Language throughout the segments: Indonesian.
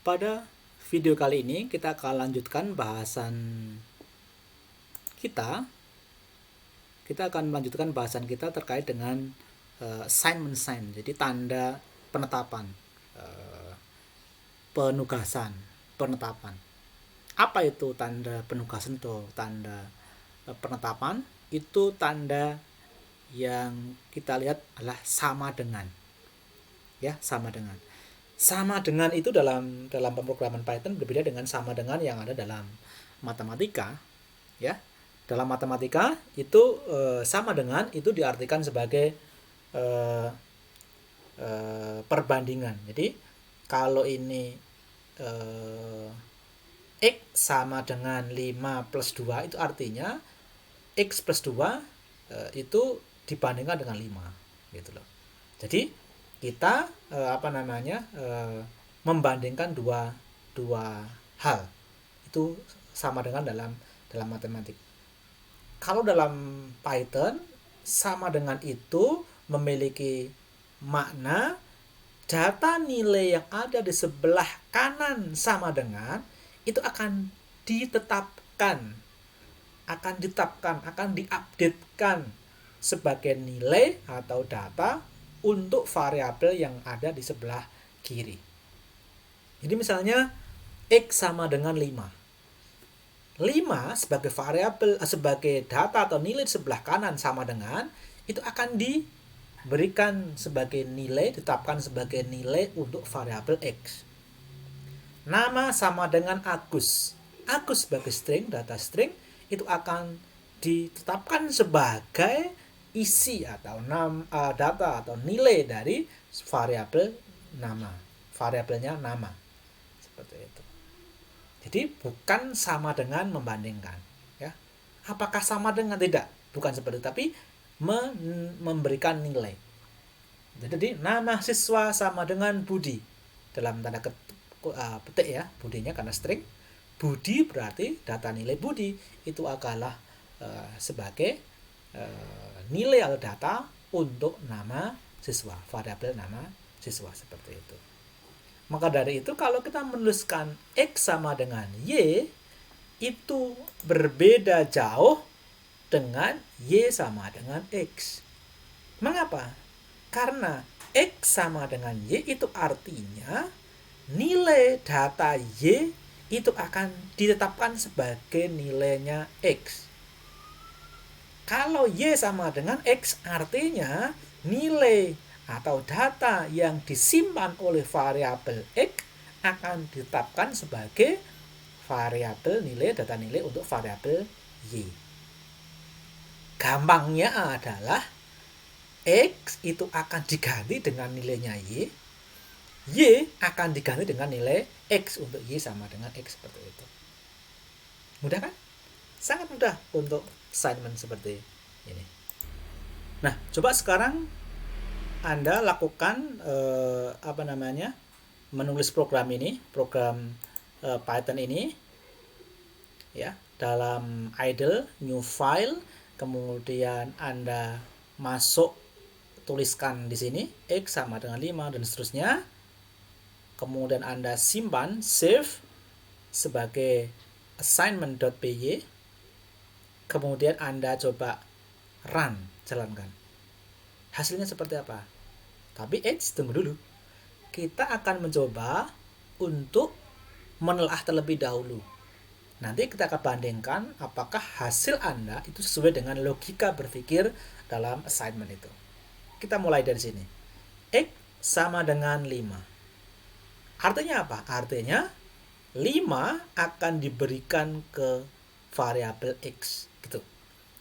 Pada video kali ini kita akan lanjutkan bahasan kita. Kita akan melanjutkan bahasan kita terkait dengan assignment sign, jadi tanda penetapan, penugasan, penetapan. Apa itu tanda penugasan atau tanda penetapan? Itu tanda yang kita lihat adalah sama dengan, ya, sama dengan. Sama dengan itu dalam pemrograman Python berbeda dengan sama dengan yang ada dalam matematika, ya. Dalam matematika itu sama dengan itu diartikan sebagai perbandingan. Jadi kalau ini X sama dengan 5 plus 2 itu artinya X plus 2 itu dibandingkan dengan 5 gitu loh. Jadi kita membandingkan dua hal itu sama dengan dalam matematik. Kalau dalam Python sama dengan itu memiliki makna data nilai yang ada di sebelah kanan sama dengan itu akan ditetapkan, akan diupdatekan sebagai nilai atau data untuk variabel yang ada di sebelah kiri. Jadi misalnya X sama dengan 5. 5 sebagai variabel, sebagai data atau nilai di sebelah kanan sama dengan, itu akan diberikan sebagai nilai, ditetapkan sebagai nilai untuk variabel X. Nama sama dengan Agus. Agus sebagai string, data string, itu akan ditetapkan sebagai isi atau data atau nilai dari variabel nama, variabelnya nama, seperti itu. Jadi bukan sama dengan membandingkan, ya. Apakah sama dengan? Tidak, bukan seperti itu, tapi memberikan nilai. Jadi nama siswa sama dengan Budi dalam tanda petik, ya, Budinya karena string. Budi berarti data nilai Budi itu adalah sebagai nilai atau data untuk nama siswa, variabel nama siswa, seperti itu. Maka dari itu kalau kita menuliskan X sama dengan Y itu berbeda jauh dengan Y sama dengan X. Mengapa? Karena X sama dengan Y itu artinya nilai data Y itu akan ditetapkan sebagai nilainya X. Kalau Y sama dengan X artinya nilai atau data yang disimpan oleh variabel X akan ditetapkan sebagai variabel nilai, data nilai untuk variabel Y. Gampangnya adalah X itu akan diganti dengan nilainya Y. Y akan diganti dengan nilai X untuk Y sama dengan X, seperti itu. Mudah kan? Sangat mudah untuk assignment seperti ini. Nah, coba sekarang Anda lakukan menulis program ini, program Python ini, ya, dalam idle, new file, kemudian Anda masuk, tuliskan di sini X sama dengan 5 dan seterusnya. Kemudian Anda simpan, save sebagai assignment.py. Kemudian Anda coba run, jalankan. Hasilnya seperti apa? Tapi tunggu dulu. Kita akan mencoba untuk menelaah terlebih dahulu. Nanti kita akan bandingkan apakah hasil Anda itu sesuai dengan logika berpikir dalam assignment itu. Kita mulai dari sini. X sama dengan 5. Artinya apa? Artinya 5 akan diberikan ke variabel X, gitu.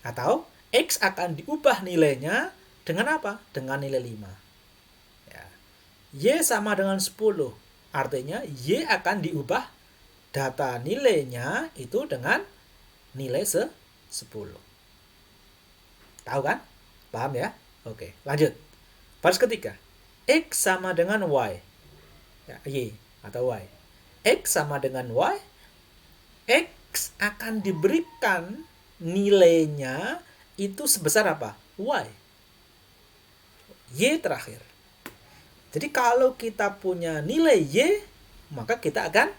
Atau X akan diubah nilainya dengan apa? Dengan nilai 5. Ya. Y sama dengan 10. Artinya Y akan diubah data nilainya itu dengan nilai 10. Tahu kan? Paham ya? Oke, lanjut. Baris ketiga. X sama dengan Y. Ya, Y atau Y. X sama dengan Y. X akan diberikan nilainya itu sebesar apa? Y. Y terakhir. Jadi kalau kita punya nilai Y, maka kita akan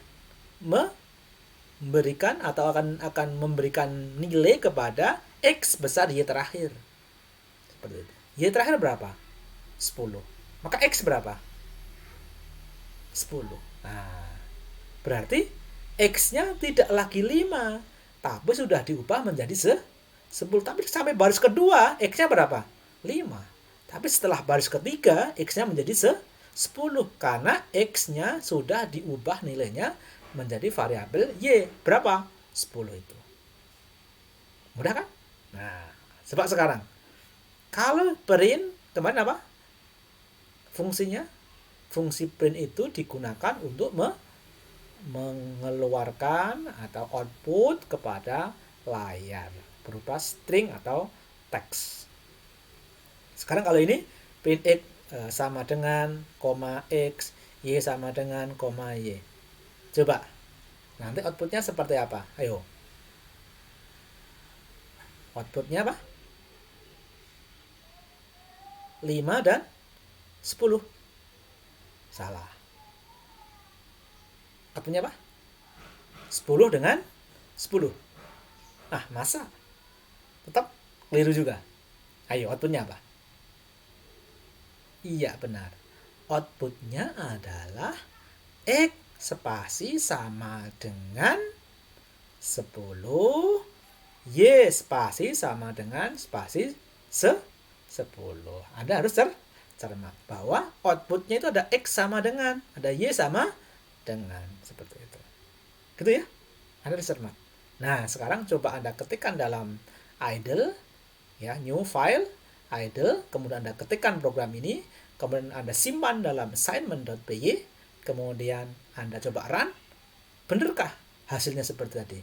memberikan atau akan memberikan nilai kepada X besar Y terakhir. Seperti itu. Y terakhir berapa? 10. Maka X berapa? 10. Nah, berarti X-nya tidak lagi 5, tapi sudah diubah menjadi 10. Tapi sampai baris kedua, X-nya berapa? 5. Tapi setelah baris ketiga, X-nya menjadi 10. Karena X-nya sudah diubah nilainya menjadi variabel Y. Berapa? 10 itu. Mudah kan? Nah, coba sekarang. Kalau print, kemarin apa? Fungsinya? Fungsi print itu digunakan untuk mengeluarkan atau output kepada layar berupa string atau teks. Sekarang kalau ini print X sama dengan koma X, Y sama dengan koma Y. Coba, nanti outputnya seperti apa? Ayo. Outputnya apa? 5 dan 10. Salah. Outputnya apa? 10 dengan 10. Ah, masa? Tetap keliru juga. Ayo, outputnya apa? Iya, benar. Outputnya adalah X spasi sama dengan 10, Y spasi sama dengan spasi 10. Anda harus cermat bahwa outputnya itu ada X sama dengan, ada Y sama dengan, seperti itu. Gitu ya? Anda harus cermat. Nah, sekarang coba Anda ketikkan dalam idle, ya, new file, idle, kemudian Anda ketikkan program ini, kemudian Anda simpan dalam assignment.py, kemudian Anda coba run, benarkah hasilnya seperti tadi?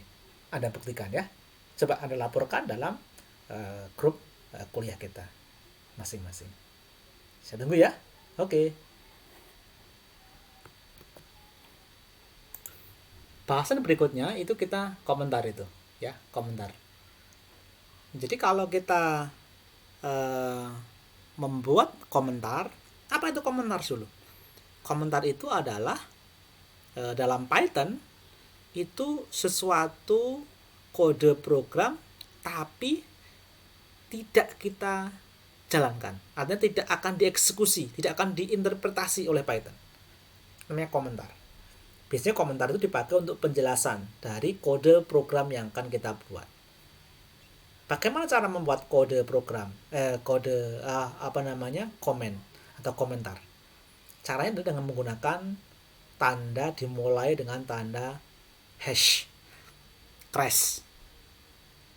Anda buktikan ya. Coba Anda laporkan dalam grup kuliah kita masing-masing. Saya tunggu ya. Oke. Bahasan berikutnya itu kita komentar itu, ya, komentar. Jadi kalau kita membuat komentar, apa itu komentar dulu? Komentar itu adalah dalam Python itu sesuatu kode program tapi tidak kita jalankan. Artinya tidak akan dieksekusi, tidak akan diinterpretasi oleh Python. Namanya komentar. Biasanya komentar itu dipakai untuk penjelasan dari kode program yang akan kita buat. Bagaimana cara membuat kode program? Komen atau komentar. Caranya itu dengan menggunakan tanda dimulai dengan tanda hash, crash.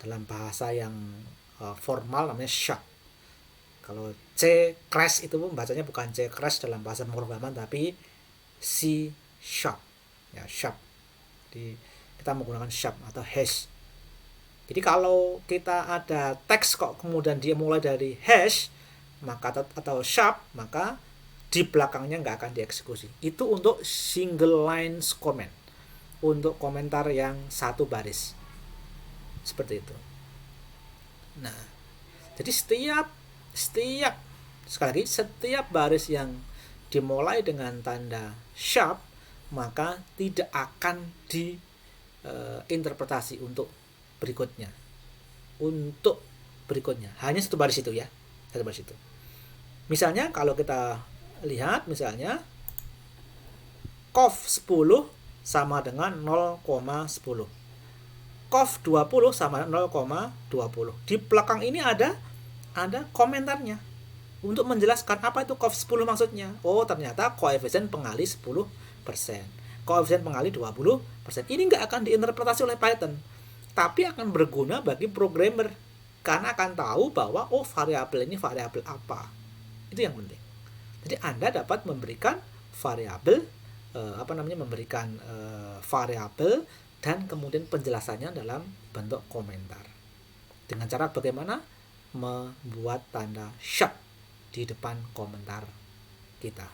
Dalam bahasa yang formal namanya sharp. Kalau C crash itu bacanya bukan C crash dalam bahasa pemrograman, tapi C sharp, ya, sharp. Jadi kita menggunakan sharp atau hash. Jadi kalau kita ada teks kok kemudian dia mulai dari hash atau sharp, maka di belakangnya nggak akan dieksekusi. Itu untuk single lines comment, untuk komentar yang satu baris, seperti itu. Nah, jadi setiap sekali lagi, setiap baris yang dimulai dengan tanda sharp maka tidak akan diinterpretasi untuk berikutnya. Hanya satu baris itu, ya, satu baris itu. Misalnya kalau kita lihat, misalnya conv 10 sama dengan 0,10, conv 20 sama 0,20. Di belakang ini ada komentarnya untuk menjelaskan apa itu conv 10 maksudnya. Oh, ternyata koefisien pengali 10%, koefisien pengali 20%. Ini nggak akan diinterpretasi oleh Python, tapi akan berguna bagi programmer karena akan tahu bahwa variabel ini variabel apa. Itu yang penting. Jadi Anda dapat memberikan variabel variabel dan kemudian penjelasannya dalam bentuk komentar. Dengan cara bagaimana? Membuat tanda sharp di depan komentar kita.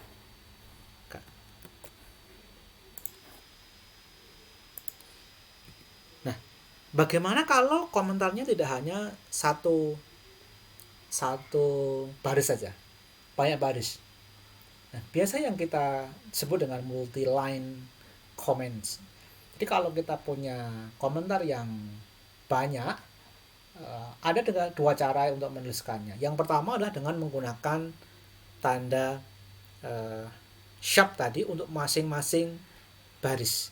Nah, bagaimana kalau komentarnya tidak hanya satu baris saja, banyak baris? Nah, biasa yang kita sebut dengan multi line comments. Jadi kalau kita punya komentar yang banyak, ada dengan dua cara untuk menuliskannya. Yang pertama adalah dengan menggunakan tanda sharp tadi untuk masing-masing baris.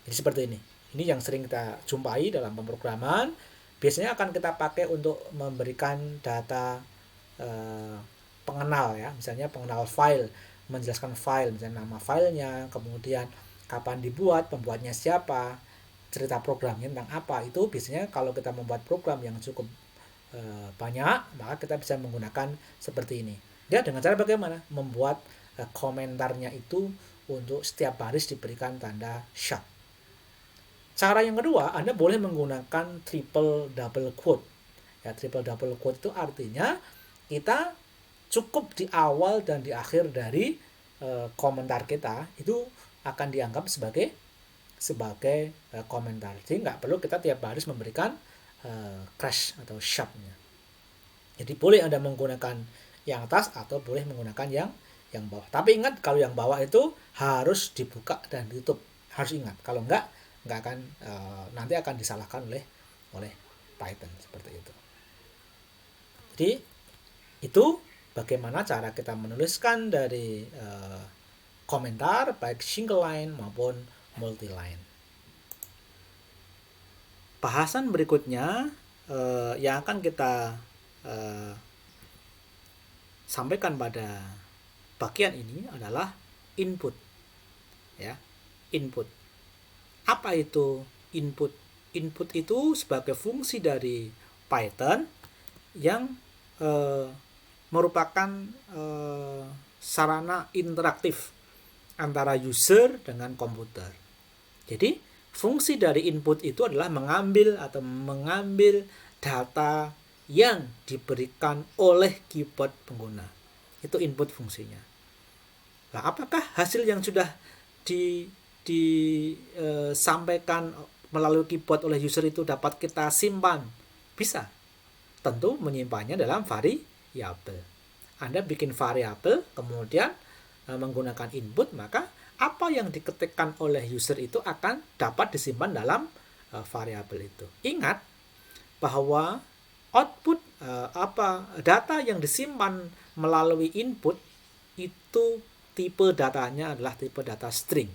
Jadi seperti ini. Ini yang sering kita jumpai dalam pemrograman. Biasanya akan kita pakai untuk memberikan data pengenal ya, misalnya pengenal file, menjelaskan file, misalnya nama filenya, kemudian kapan dibuat, pembuatnya siapa, cerita programnya tentang apa. Itu biasanya kalau kita membuat program yang cukup banyak, maka kita bisa menggunakan seperti ini. Dia dengan cara bagaimana? Membuat komentarnya itu untuk setiap baris diberikan tanda sharp. Cara yang kedua, Anda boleh menggunakan triple double quote. Ya, triple double quote itu artinya kita cukup di awal dan di akhir dari komentar kita itu akan dianggap sebagai komentar. Jadi nggak perlu kita tiap baris memberikan crash atau sharp-nya. Jadi boleh Anda menggunakan yang atas atau boleh menggunakan yang bawah. Tapi ingat, kalau yang bawah itu harus dibuka dan ditutup. Harus ingat, kalau nggak akan nanti akan disalahkan oleh Python seperti itu. Jadi itu bagaimana cara kita menuliskan dari komentar baik single line maupun multi line. Bahasan berikutnya yang akan kita sampaikan pada bagian ini adalah input. Ya, input. Apa itu input? Input itu sebagai fungsi dari Python yang merupakan sarana interaktif antara user dengan komputer. Jadi fungsi dari input itu adalah mengambil data yang diberikan oleh keyboard pengguna. Itu input fungsinya. Nah, apakah hasil yang sudah disampaikan melalui keyboard oleh user itu dapat kita simpan? Bisa. Tentu menyimpannya dalam variabel. Anda bikin variabel, kemudian menggunakan input, maka apa yang diketikkan oleh user itu akan dapat disimpan dalam variabel itu. Ingat bahwa output data yang disimpan melalui input itu tipe datanya adalah tipe data string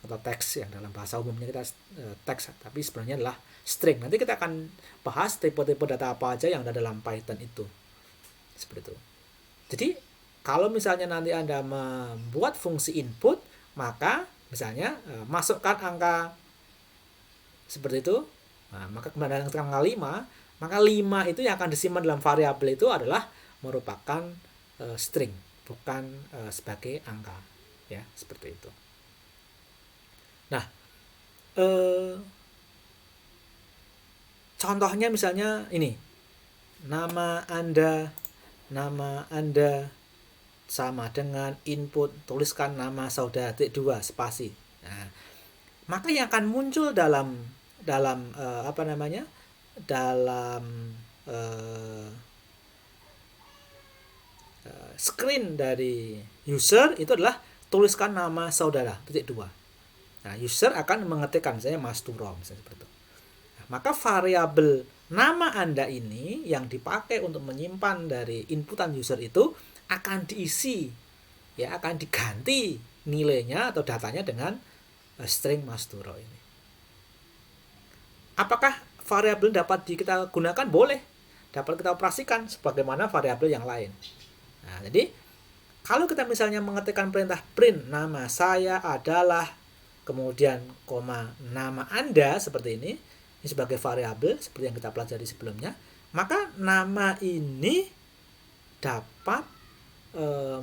atau teks, yang dalam bahasa umumnya kita teks, tapi sebenarnya adalah string. Nanti kita akan bahas tipe-tipe data apa aja yang ada dalam Python itu. Seperti itu. Jadi kalau misalnya nanti Anda membuat fungsi input, maka misalnya masukkan angka seperti itu, maka kemudian angka 5, maka 5 itu yang akan disimpan dalam variabel itu adalah merupakan string, bukan sebagai angka, ya, seperti itu. Nah, contohnya misalnya ini, nama Anda sama dengan input, tuliskan nama saudara 2 spasi. Nah, maka yang akan muncul dalam screen dari user itu adalah tuliskan nama saudara 2. Nah, user akan mengetikkan misalnya Mas Turo, misalnya seperti itu. Nah, maka variabel nama Anda ini yang dipakai untuk menyimpan dari inputan user itu akan diisi, ya, akan diganti nilainya atau datanya dengan string Mas Turo ini. Apakah variabel dapat kita gunakan? Boleh, dapat kita operasikan sebagaimana variabel yang lain. Nah, jadi kalau kita misalnya mengetikkan perintah print nama saya adalah, kemudian koma nama Anda seperti ini sebagai variabel seperti yang kita pelajari sebelumnya, maka nama ini dapat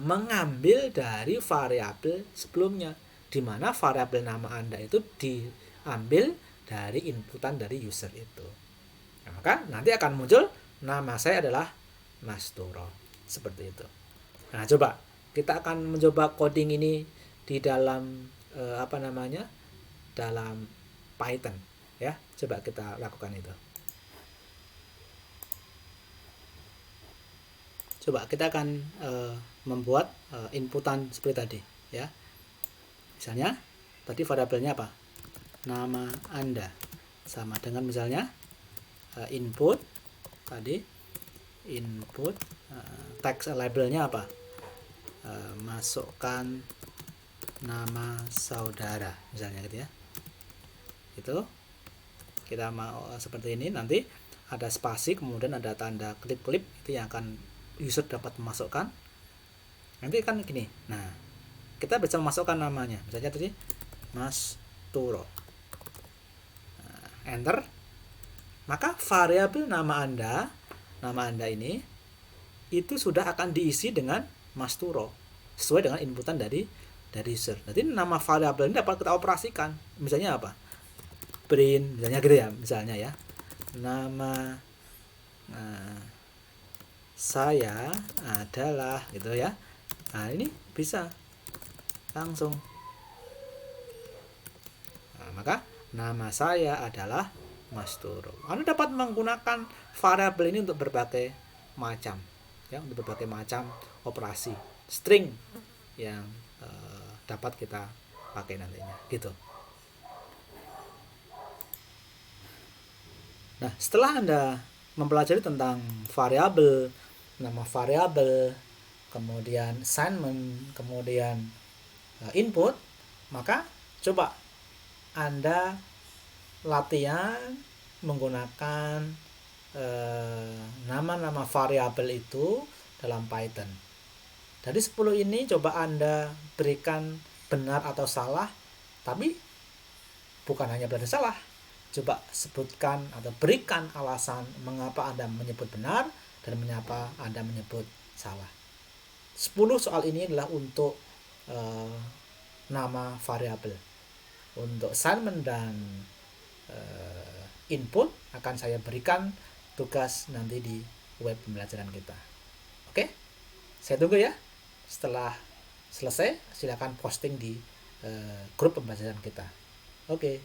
mengambil dari variabel sebelumnya, di mana variabel nama Anda itu diambil dari inputan dari user itu. Nah, maka nanti akan muncul nama saya adalah Mas Turo, seperti itu. Nah, coba kita akan mencoba coding ini di dalam dalam Python, ya. Coba kita lakukan itu. Coba kita akan membuat inputan seperti tadi, ya. Misalnya tadi variabelnya apa? Nama Anda. Sama dengan misalnya input tadi, input text labelnya apa? Masukkan nama saudara misalnya gitu ya. Itu kita mau seperti ini, nanti ada spasi kemudian ada tanda klip-klip, itu yang akan user dapat memasukkan. Nanti kan gini, nah kita bisa memasukkan namanya, misalnya tadi Mas Turo, enter, maka variabel nama Anda ini itu sudah akan diisi dengan Mas Turo sesuai dengan inputan dari user. Nanti nama variabel ini dapat kita operasikan, misalnya apa? Print misalnya gitu ya, misalnya ya, nama saya adalah gitu ya. Nah ini bisa langsung, maka nama saya adalah Mas Turo. Anda dapat menggunakan variabel ini untuk berbagai macam ya, untuk berbagai macam operasi string yang dapat kita pakai nantinya gitu. Nah, setelah Anda mempelajari tentang variabel, nama variabel, kemudian assignment, kemudian input, maka coba Anda latihan menggunakan nama-nama variabel itu dalam Python. Dari 10 ini coba Anda berikan benar atau salah, tapi bukan hanya benar salah, coba sebutkan atau berikan alasan mengapa Anda menyebut benar dan mengapa Anda menyebut salah. 10 soal ini adalah untuk nama variabel. Untuk assignment dan input akan saya berikan tugas nanti di web pembelajaran kita. Oke? Saya tunggu ya. Setelah selesai silakan posting di grup pembelajaran kita. Oke.